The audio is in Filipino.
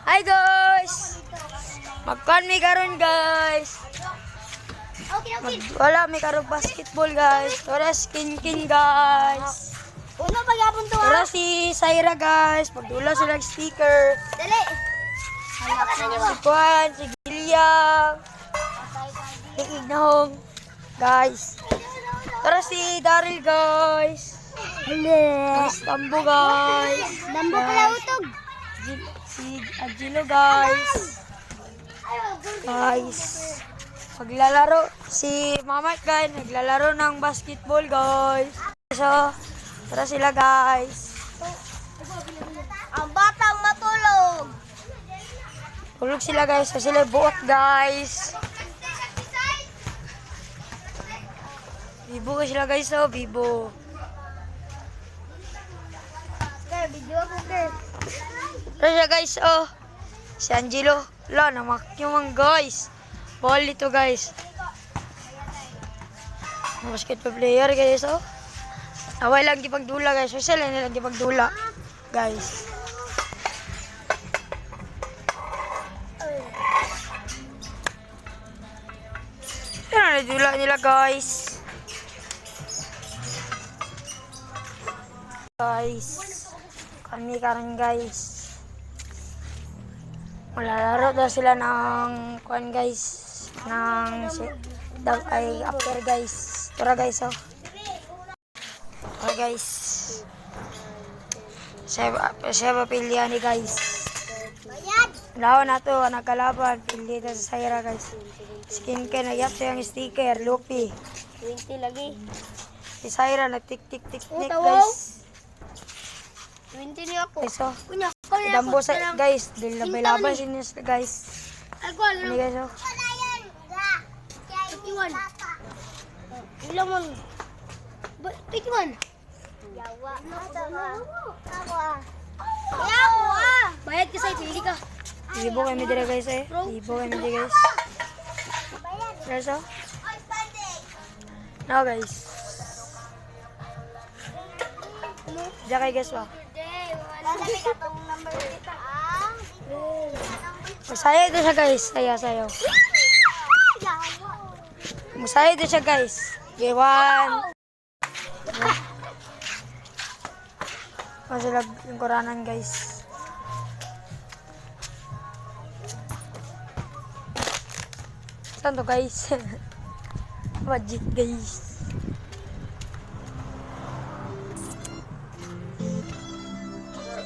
Hi guys! Magkuhan mi karon guys. Wala mi karon basketball guys. Tora skin guys. Uno pagyapon to Tora si Saira guys. Pagdula sila ng sticker. Dali. Si Kuan, si Gilyang. Si Ignahong guys. Tora si Daryl guys. Si Tambo guys. Dambo pala utog. Si Agilo guys. Guys. Maglalaro si Mama guys, naglalaro ng basketball guys. So, tara sila guys. Ang batang matulog. Tulog sila guys, so sila buot guys. Bibo ka sila guys, oh, bibo. Okay, video ako guys. Tara siya guys, oh. Si Angelo. Wala, namakyumang guys. Ball ito guys. Basketball player guys, oh. Away lang gipagdula guys. So sila nilang gipagdula guys. Yan ang dula nila guys. Guys. Kami karon guys. Malalaro daw sila ng kuan guys. Ay after guys. Tara guys, oh. Tara guys. Siya ba pilihan ni guys? Lawan na to, nagkalaban. Pili na sa Saira guys. Skin care, nagyap siya yung sticker. Lupi. 20 lagi. Si Saira, nagtik-tik-tik Tawaw. guys. 20 niya ako. Guys, oh. Kunya, Dambo sa guys. Dahil labay-labay siya guys. Ay, ko alam. Ano guys, oh. 51. Ilang man? 51. Yawa. Yawa. Bayad ka sa'yo, pili ka. Ibo kami dira guys eh. Ibo kami dira guys. Guys, oh. Now guys. Diyan kay guys, oh. Masaya ito siya guys. Sayo. Masaya ito siya guys. Okay, 1. Masalag yung koranan guys. Saan to guys? Budget guys.